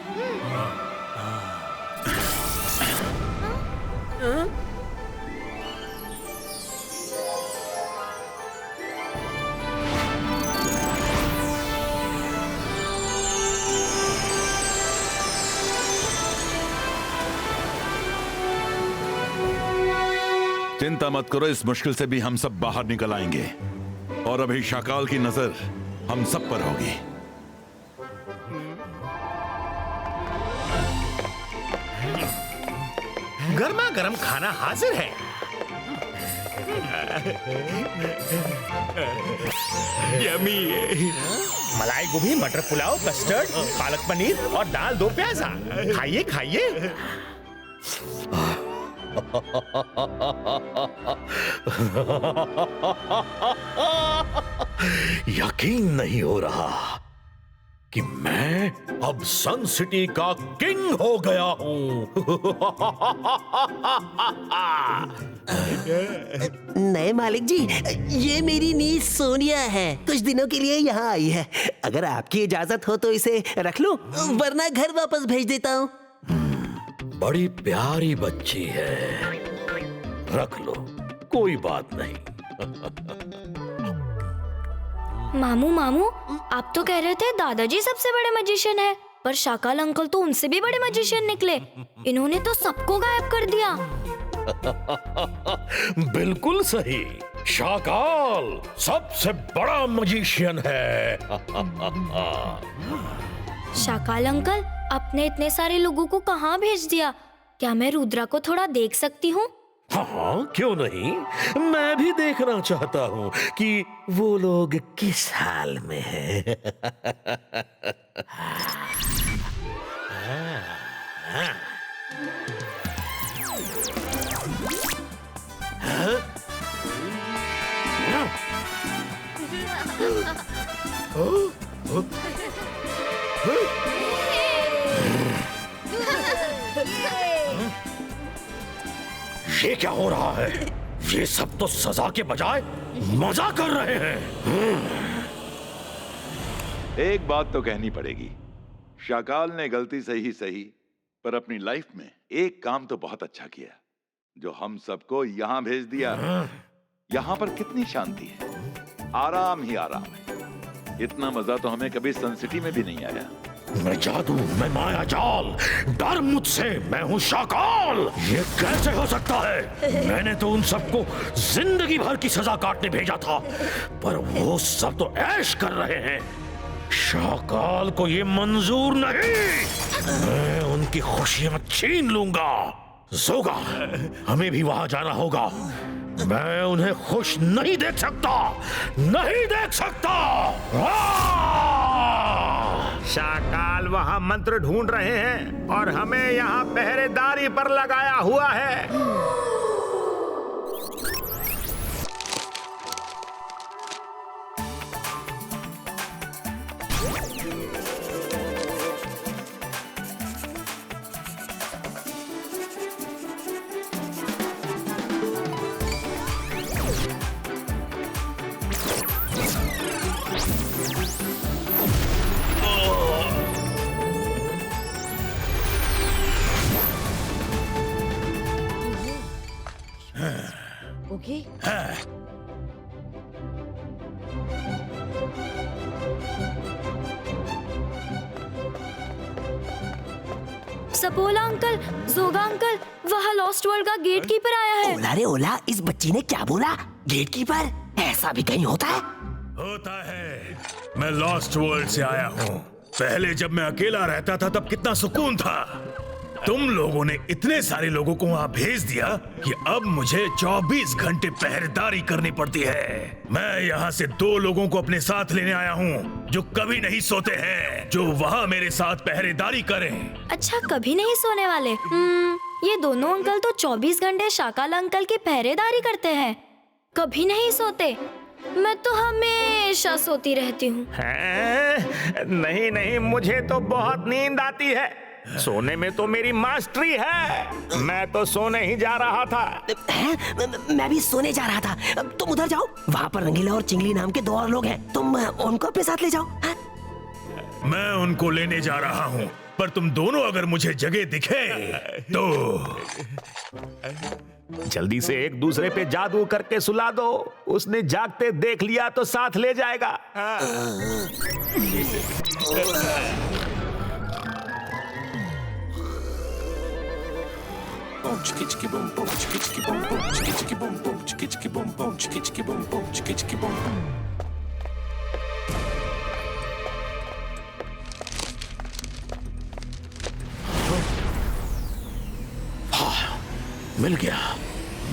चिंता मत करो, इस मुश्किल से भी हम सब बाहर निकल आएंगे। और अभी शाकाल की नजर हम सब पर होगी। गर्मा गर्म खाना हाजिर है। यम्मी। मलाई गोभी, मटर पुलाव, कस्टर्ड, पालक पनीर और दाल दो प्याजा। खाइए खाइए। यकीन नहीं हो रहा कि मैं अब सन सिटी का किंग हो गया हूँ। नए मालिक जी, ये मेरी नीज सोनिया है। कुछ दिनों के लिए यहाँ आई है। अगर आपकी इजाजत हो तो इसे रख लूं, वरना घर वापस भेज देता हूँ। बड़ी प्यारी बच्ची है, रख लो, कोई बात नहीं। मामू, आप तो कह रहे थे दादाजी सबसे बड़े मैजिशियन है। पर शाकाल अंकल तो उनसे भी बड़े मैजिशियन निकले। इन्होंने तो सबको गायब कर दिया। बिल्कुल सही, शाकाल सबसे बड़ा मजिशियन है। शाकाल अंकल, आपने इतने सारे लोगों को कहाँ भेज दिया? क्या मैं रुद्रा को थोड़ा देख सकती हूँ? हाँ, क्यों नहीं, मैं भी देखना चाहता हूँ कि वो लोग किस हाल में हैं। ये क्या हो रहा है? ये सब तो सजा के बजाय मजा कर रहे हैं। एक बात तो कहनी पड़ेगी, शाकाल ने गलती सही सही पर अपनी लाइफ में एक काम तो बहुत अच्छा किया, जो हम सबको यहाँ भेज दिया। यहाँ पर कितनी शांति है, आराम ही आराम है। इतना मजा तो हमें कभी सन सिटी में भी नहीं आया। मैं जादू, मैं माया जाल, डर मुझसे, मैं हूँ शाकाल। ये कैसे हो सकता है? मैंने तो उन सबको जिंदगी भर की सजा काटने भेजा था, पर वो सब तो ऐश कर रहे हैं। शाकाल को ये मंजूर नहीं। मैं उनकी खुशियां छीन लूंगा। जोगा, हमें भी वहां जाना होगा। मैं उन्हें खुश नहीं देख सकता, नहीं देख सकता। शाकाल वहां मंत्र ढूंढ रहे हैं और हमें यहाँ पहरेदारी पर लगाया हुआ है। ओके, सपोला अंकल, जोगा अंकल, वहाँ लॉस्ट वर्ल्ड का गेट कीपर आया है। ओला रे ओला, इस बच्ची ने क्या बोला? Gate keeper? ऐसा भी कहीं होता है? होता है। मैं लॉस्ट वर्ल्ड से आया हूँ। पहले जब मैं अकेला रहता था तब कितना सुकून था। तुम लोगों ने इतने सारे लोगों को वहाँ भेज दिया कि अब मुझे 24 घंटे पहरेदारी करनी पड़ती है। मैं यहाँ से 2 लोगों को अपने साथ लेने आया हूँ जो कभी नहीं सोते हैं, जो वहाँ मेरे साथ पहरेदारी करें। अच्छा, कभी नहीं सोने वाले। ये दोनों अंकल तो 24 घंटे शाकाल अंकल की पहरेदारी करते हैं, कभी नहीं सोते। मैं तो हमेशा सोती रहती हूँ। नहीं नहीं, मुझे तो बहुत नींद आती है। सोने में तो मेरी मास्टरी है। मैं तो सोने ही जा रहा था। मैं भी सोने जा रहा था। तुम उधर जाओ, वहाँ पर रंगीला और चिंगली नाम के 2 और लोग हैं। तुम उनको अपने साथ ले जाओ। मैं उनको लेने जा रहा हूँ, पर तुम दोनों अगर मुझे जगह दिखे तो जल्दी से एक दूसरे पे जादू करके सुला दो। उसने जागते देख लिया तो साथ ले जाएगा। मिल गया।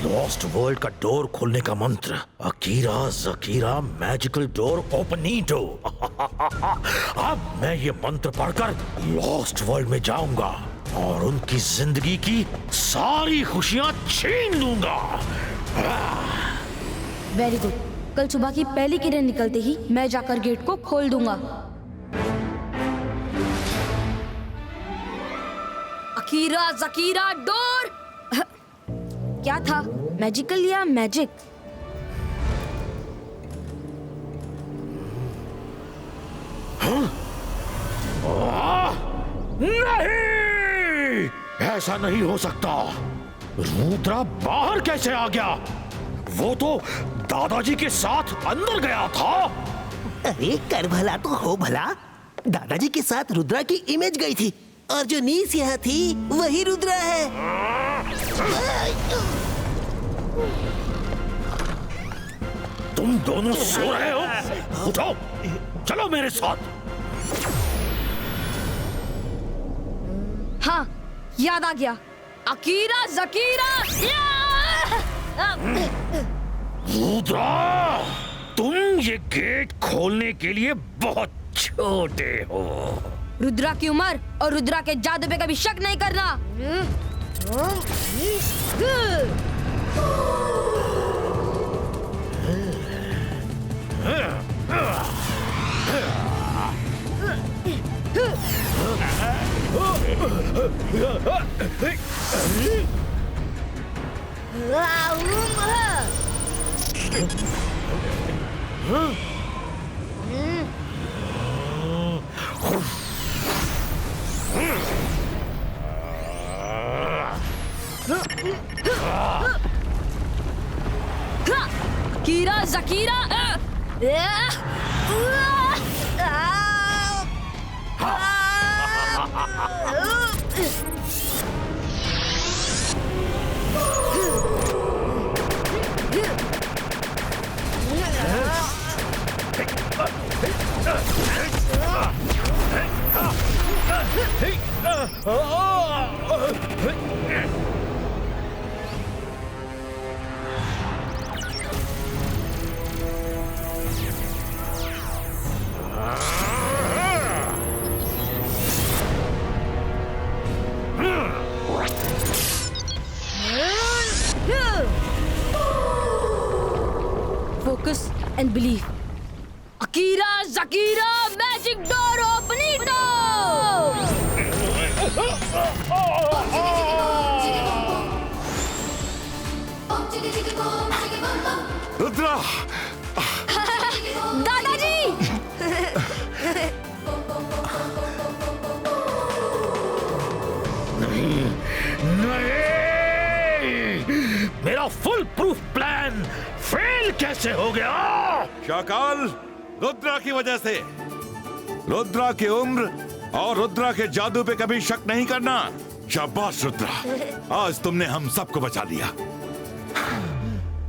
लॉस्ट वर्ल्ड का डोर खोलने का मंत्र, अकीरा जकीरा मैजिकल डोर ओपनीटो। अब मैं ये मंत्र पढ़कर लॉस्ट वर्ल्ड में जाऊंगा और उनकी जिंदगी की सारी खुशियां छीन लूंगा। Very good. कल सुबह की पहली किरण निकलते ही मैं जाकर गेट को खोल दूंगा। अकीरा जकीरा डोर। क्या था, मैजिकल या मैजिक? नहीं, ऐसा नहीं हो सकता। रुद्रा बाहर कैसे आ गया? वो तो दादाजी के साथ अंदर गया था। अरे कर भला तो हो भला। दादाजी के साथ रुद्रा की इमेज गई थी और जो नीस यहाँ थी वही रुद्रा है। तुम दोनों सो रहे हो? उठो, चलो मेरे साथ। हाँ, याद आ गया। अकीरा जकीरा। रुद्रा, तुम ये गेट खोलने के लिए बहुत छोटे हो। रुद्रा की उम्र और रुद्रा के जादू पे कभी शक नहीं करना। कीरा जकीरा। Focus and believe. Akira Zakira magic door openito. Rudra, दादाजी। मेरा फुल प्रूफ प्लान फेल कैसे हो गया? शाकाल, रुद्रा की वजह से। रुद्रा की उम्र और रुद्रा के जादू पे कभी शक नहीं करना। शाबाश रुद्रा, आज तुमने हम सबको बचा लिया।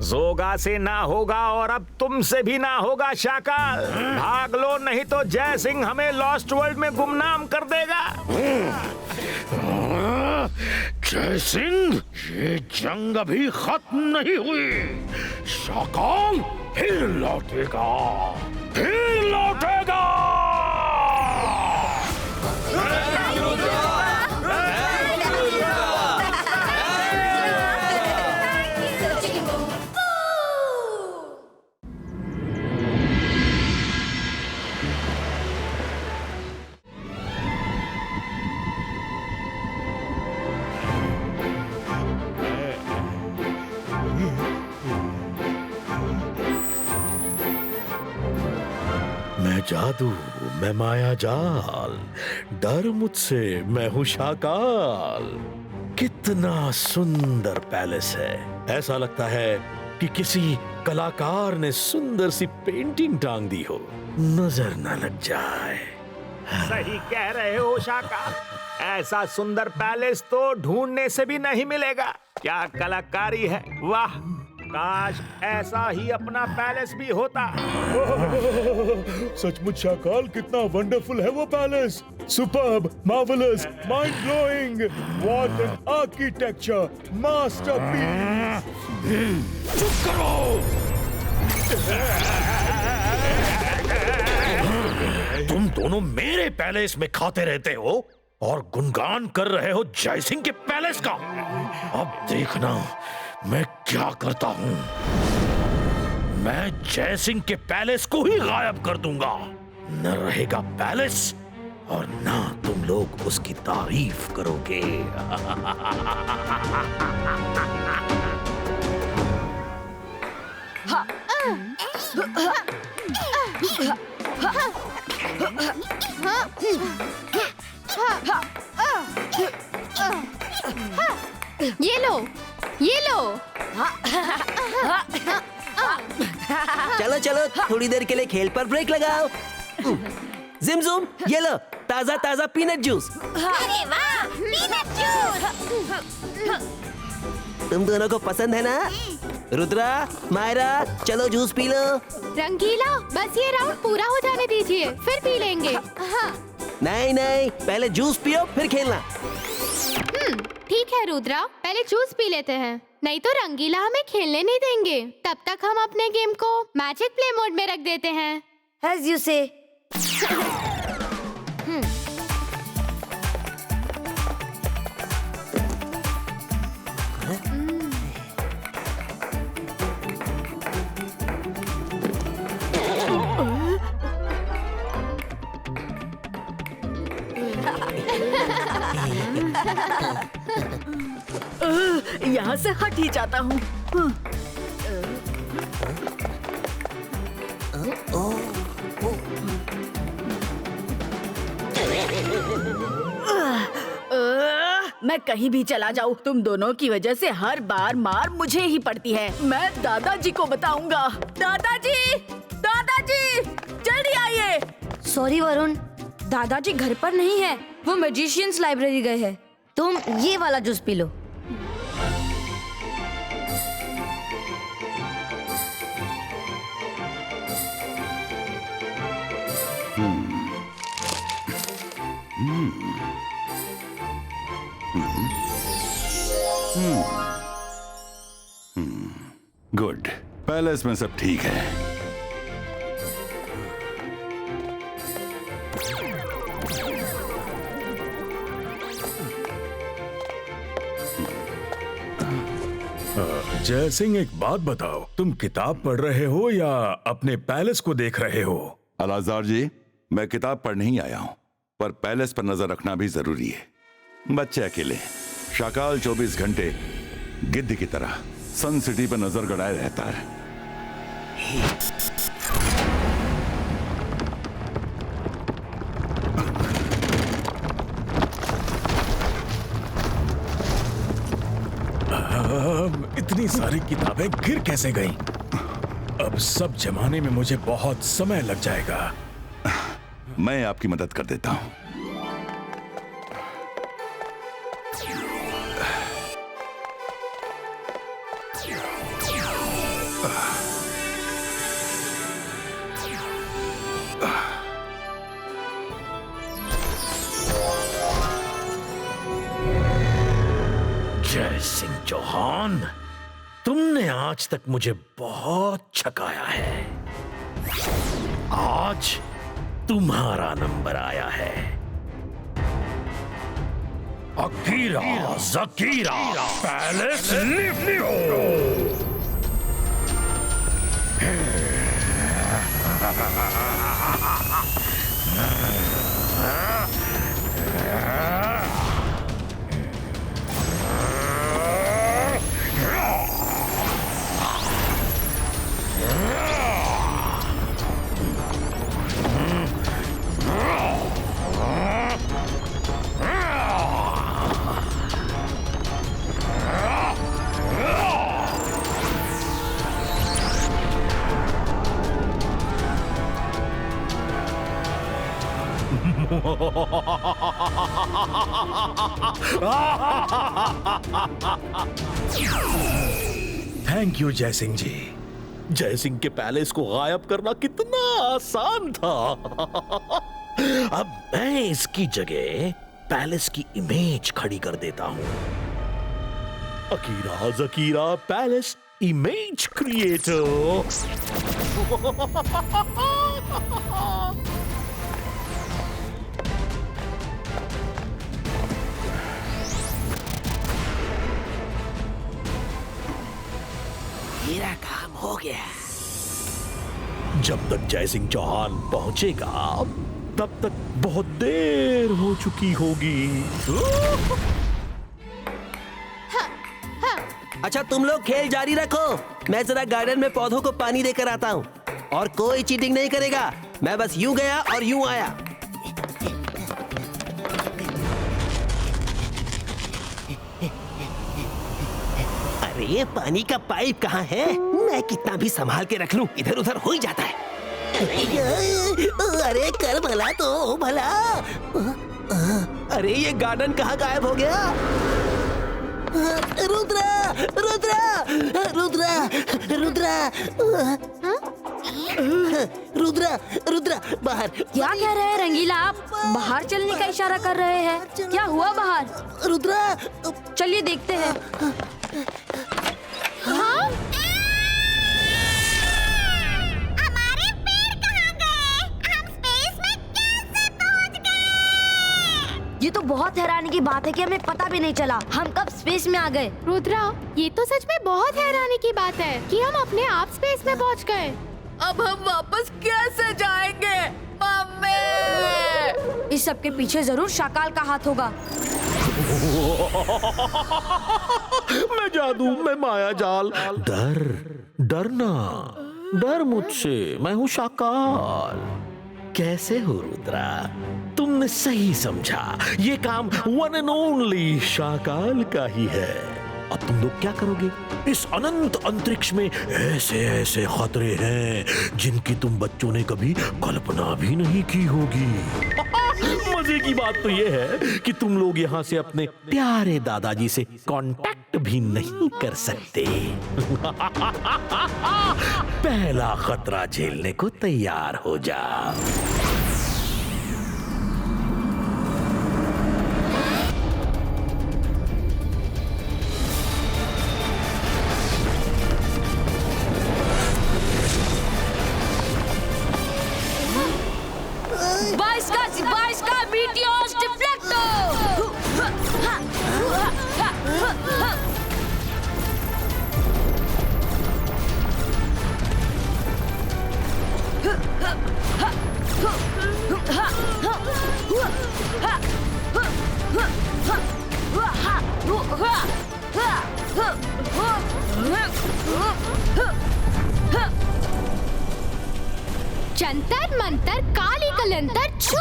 जोगा से ना होगा और अब तुमसे भी ना होगा शाकाल। भाग लो, नहीं तो जय सिंह हमें लॉस्ट वर्ल्ड में गुमनाम कर देगा। जय सिंह, ये जंग अभी खत्म नहीं हुई। शाकाल फिर लौटेगा, फिर लौटेगा। मैं जादू, मैं माया जाल, डर मुझसे, मैं हूं शाकाल। कितना सुंदर पैलेस है। ऐसा लगता है कि किसी कलाकार ने सुंदर सी पेंटिंग टांग दी हो, नजर न लग जाए। सही कह रहे हो शाकाल, ऐसा सुंदर पैलेस तो ढूंढने से भी नहीं मिलेगा। क्या कलाकारी है, वाह। काश ऐसा ही अपना पैलेस भी होता। सचमुच शाकाल, कितना वंडरफुल है वो palace. Superb, marvellous, mind blowing. What an architecture, masterpiece. चुप करो। तुम दोनों मेरे पैलेस में खाते रहते हो और गुणगान कर रहे हो जय सिंह के पैलेस का। अब देखना मैं क्या करता हूं। मैं जय सिंह के पैलेस को ही गायब कर दूंगा। न रहेगा पैलेस और ना तुम लोग उसकी तारीफ करोगे। ये लो, ये लो। चलो चलो, थोड़ी देर के लिए खेल पर ब्रेक लगाओ। जिमजुम ये लो ताजा ताजा पीनट जूस। अरे वाह, पीनट जूस। तुम दोनों को पसंद है ना? रुद्रा, मायरा, चलो जूस पी लो। रंगीला, बस ये राउंड पूरा हो जाने दीजिए, फिर पी लेंगे। हाँ। नहीं नहीं, पहले जूस पियो फिर खेलना। ठीक है रुद्रा, पहले जूस पी लेते हैं, नहीं तो रंगीला हमें खेलने नहीं देंगे। तब तक हम अपने गेम को मैजिक प्ले मोड में रख देते हैं। As you say. यहाँ से हट ही जाता हूँ। मैं कहीं भी चला जाऊँ, तुम दोनों की वजह से हर बार मार मुझे ही पड़ती है। मैं दादाजी को बताऊंगा। दादाजी, दादाजी, जल्दी आइए। सॉरी वरुण, दादाजी घर पर नहीं है, वो मैजिशियंस लाइब्रेरी गए हैं। तुम ये वाला juice P low. Good, palace में सब ठीक है। जय सिंह, एक बात बताओ, तुम किताब पढ़ रहे हो या अपने पैलेस को देख रहे हो? अलाजार जी, मैं किताब पढ़ने ही आया हूँ, पर पैलेस पर नजर रखना भी जरूरी है। बच्चे अकेले, शाकाल 24 घंटे गिद्ध की तरह सन सिटी पर नजर गड़ाए रहता है। इतनी सारी किताबें गिर कैसे गईं? अब सब जमाने में मुझे बहुत समय लग जाएगा। मैं आपकी मदद कर देता हूँ। जय सिंह चौहान, तुमने आज तक मुझे बहुत छकाया है। आज तुम्हारा नंबर आया है। अकीरा जकीरा palace lift. Thank you Jai Singh जी। जय सिंह के पैलेस को गायब करना कितना आसान था। अब मैं इसकी जगह पैलेस की इमेज खड़ी कर देता हूं। अकीरा जकीरा पैलेस इमेज क्रिएटर। मेरा काम हो गया। जब तक जय सिंह चौहान पहुंचेगा तब तक बहुत देर हो चुकी होगी। अच्छा, तुम लोग खेल जारी रखो, मैं जरा गार्डन में पौधों को पानी देकर आता हूँ। और कोई चीटिंग नहीं करेगा, मैं बस यूं गया और यूं आया। अरे पानी का पाइप कहाँ है? मैं कितना भी संभाल के रख लूं, इधर उधर हो ही जाता है। अरे कर भला तो हो भला। अरे ये गार्डन कहाँ गायब हो गया? रुद्रा रुद्रा रुद्रा रुद्रा रुद्रा रुद्रा बाहर। क्या कह रहे हैं रंगीला आप? बाहर चलने का इशारा कर रहे हैं। क्या हुआ बाहर? रुद्रा चलिए देखते हैं। हाँ? हमारे पेड़ कहाँ गए? हम स्पेस में कैसे पहुँच गए? ये तो बहुत हैरानी की बात है कि हमें पता भी नहीं चला हम कब स्पेस में आ गए। रुद्रा, ये तो सच में बहुत हैरानी की बात है कि हम अपने आप स्पेस में पहुंच गए। अब हम वापस कैसे जाएंगे? मम्मी! इस सब के पीछे जरूर शाकाल का हाथ होगा। मैं जादू, मैं माया जाल। डरना, डर मुझसे, मैं हूँ शाकाल। कैसे हो रुद्रा? तुमने सही समझा, ये काम वन एंड ओनली शाकाल का ही है। अब तुम लोग क्या करोगे? इस अनंत अंतरिक्ष में ऐसे ऐसे खतरे हैं जिनकी तुम बच्चों ने कभी कल्पना भी नहीं की होगी। मजे की बात तो ये है कि तुम लोग यहाँ से अपने प्यारे दादाजी से कांटेक्ट भी नहीं कर सकते। पहला खतरा झेलने को तैयार हो जाओ। बाईस का मीटियोर्स डिफ्लेक्टो। जंतर मंतर काली कलंतर छू।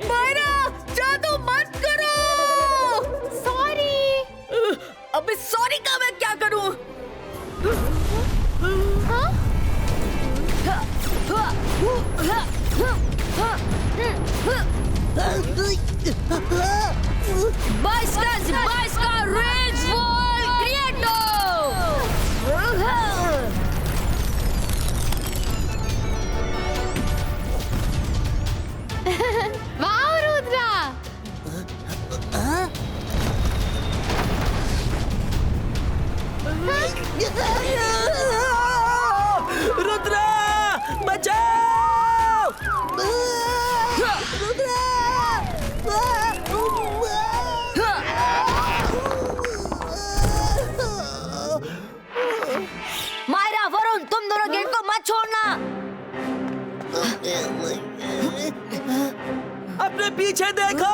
मायरा, जादू मत करो। सॉरी। अबे सॉरी का मैं क्या करूं? हाँ? बाईस का रेज वॉल क्रिएटो। वाह रुद्रा। रुद्रा बचाओ! रुद्रा! मायरा, वरुण, तुम दोनों गेट को मत छोड़ना। अपने पीछे देखो।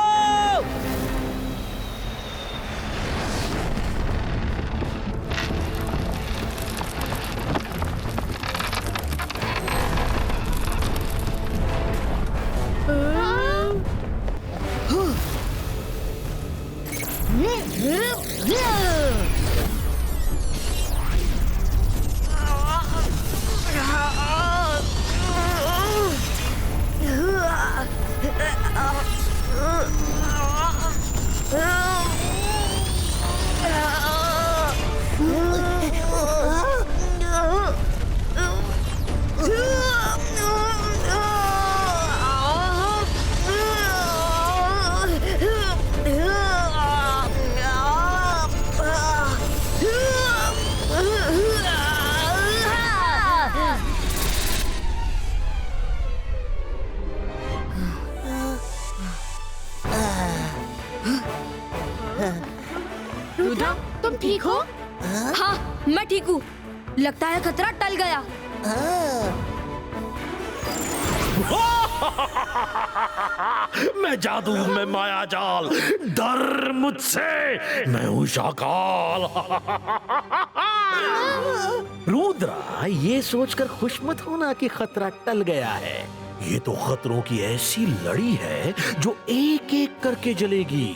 रुद्रा, तुम ठीक हो? हाँ, मैं ठीक हूँ। लगता है खतरा टल गया। मैं जादू, मैं माया जाल। डर मुझसे, मैं हूँ शाकाल। रुद्रा, ये सोचकर खुश मत होना कि खतरा टल गया है। ये तो खतरों की ऐसी लड़ी है जो एक एक करके जलेगी,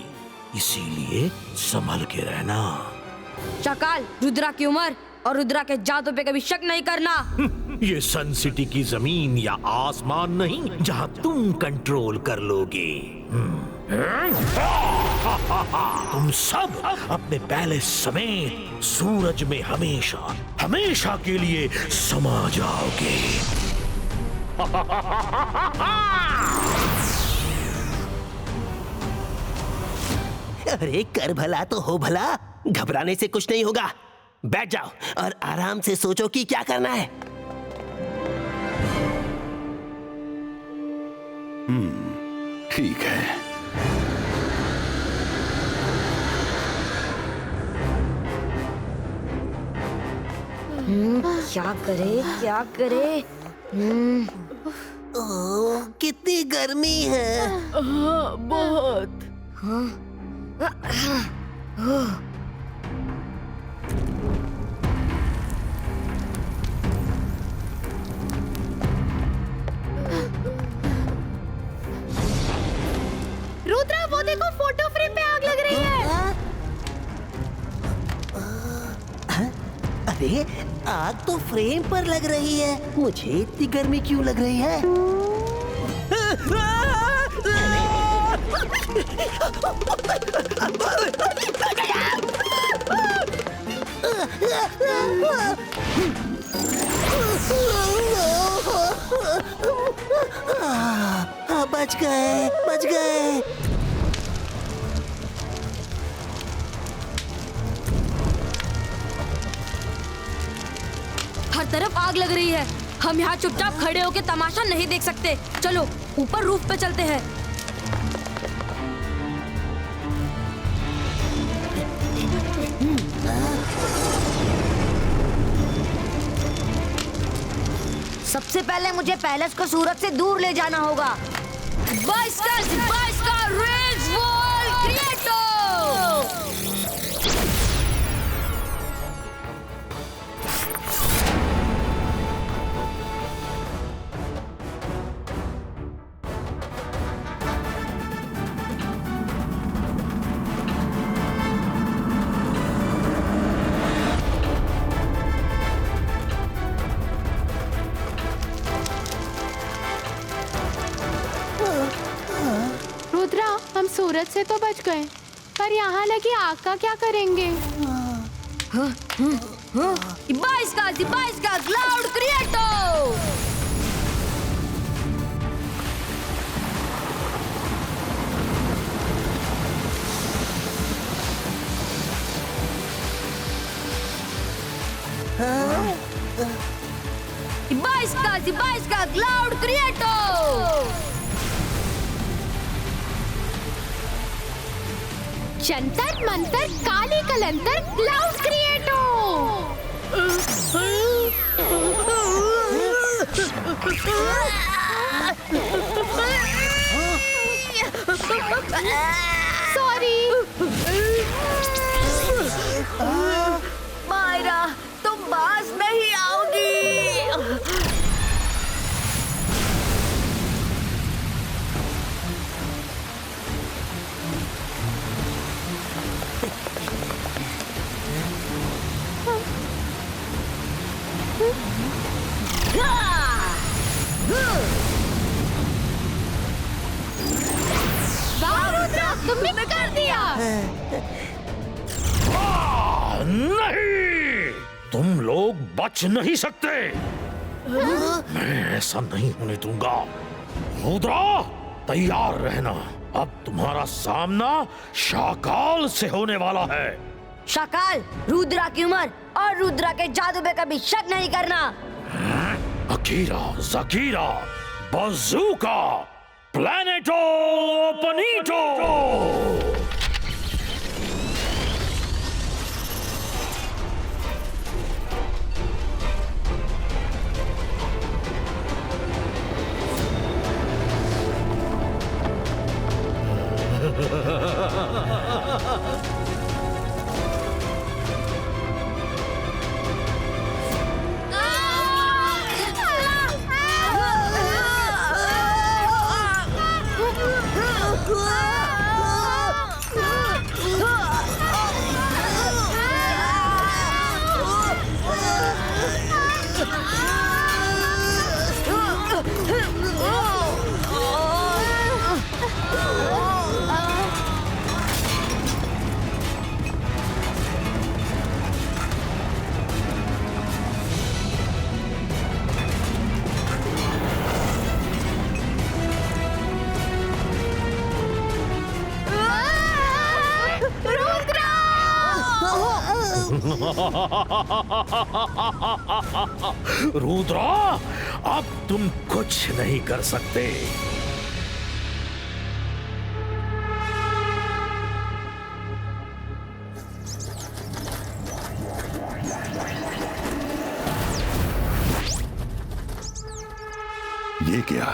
इसीलिए संभल के रहना। शाकाल, रुद्रा की उम्र और रुद्रा के जादू पे कभी शक नहीं करना। ये सन सिटी की जमीन या आसमान नहीं जहां तुम कंट्रोल कर लोगे। तुम सब अपने पैलेस समेत सूरज में हमेशा हमेशा के लिए समा जाओगे। अरे कर भला तो हो भला, घबराने से कुछ नहीं होगा। बैठ जाओ और आराम से सोचो कि क्या करना है। ठीक है। क्या करे क्या करे? ओह, कितनी गर्मी है। हाँ, बहुत। रुद्रा, वो देखो फोटो फ्रेम पे आग लग रही है। अरे आग तो फ्रेम पर लग रही है, मुझे इतनी गर्मी क्यों लग रही है? बच गए, बच गए। हर तरफ आग लग रही है। हम यहाँ चुपचाप खड़े होकर तमाशा नहीं देख सकते। चलो ऊपर रूफ पे चलते हैं। सबसे पहले मुझे पैलेस को सूरज से दूर ले जाना होगा। बाइस्कर रेज वॉल क्रिएटो। रुद्रा, हम सूरज से तो बच गए, पर यहाँ लगी आग का क्या करेंगे? बाइस्कर क्लाउड क्रिएटो। बाइस्कर क्लाउड क्रिएटो। जंतर मंतर काली कलंतर क्लाउड क्रिएटो। सॉरी मायरा, तुम बाज नहीं आओगी। वाह रुद्रा, तुमने कर दिया। नहीं, तुम लोग बच नहीं सकते। मैं ऐसा नहीं होने दूंगा। रुद्रा, तैयार रहना। अब तुम्हारा सामना शाकाल से होने वाला है। शाकाल, रुद्रा की उम्र और रुद्रा के जादू पे कभी शक नहीं करना। अकीरा, जकीरा, बजूका, प्लैनेटो पनीटो। रुद्रा, अब तुम कुछ नहीं कर सकते। ये क्या?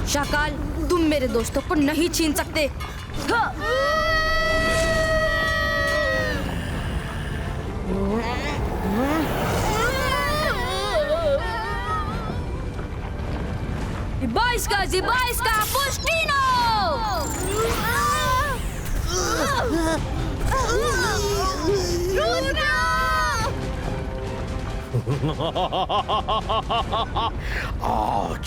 शाकाल, तुम मेरे दोस्तों को नहीं छीन सकते। Zibaiska, Pushkino! आज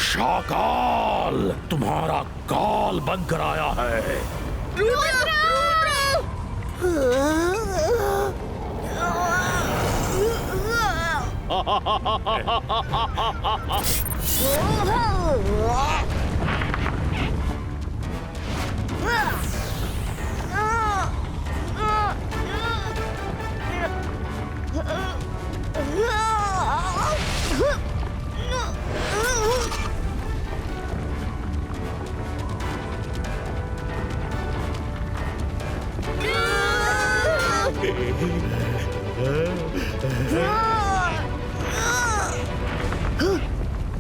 शाकाल तुम्हारा काल बनकर आया है।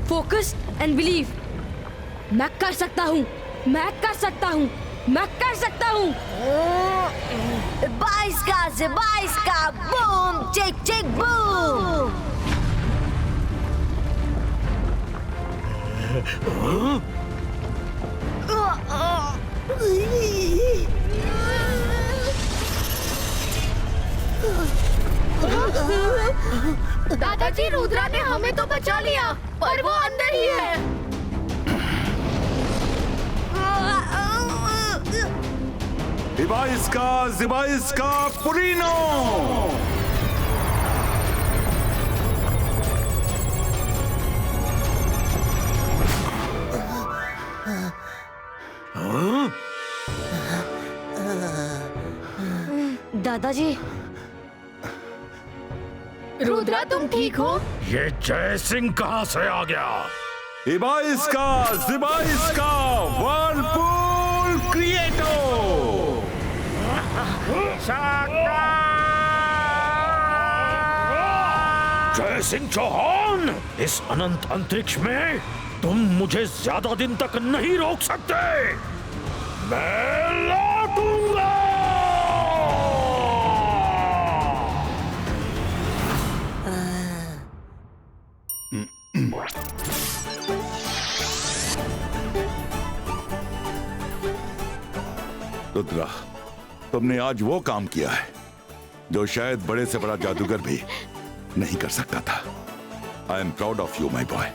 Focus and believe. मैं कर सकता हूँ, मैं कर सकता हूँ, मैं कर सकता हूँ। 22 का बूम चिक चिक बूम। दादाजी, रुद्रा ने हमें तो बचा लिया, पर वो अंदर ही है। Zibaiska, Purino! दादाजी, रुद्रा तुम ठीक हो? ये जय सिंह कहाँ से आ गया? Zibaiska, Whirlpool Creator! जय सिंह चौहान, इस अनंत अंतरिक्ष में तुम मुझे ज्यादा दिन तक नहीं रोक सकते। मैं लौटूंगा। रुद्रा, तुमने आज वो काम किया है जो शायद बड़े से बड़ा जादूगर भी नहीं कर सकता था। I am proud of you my boy.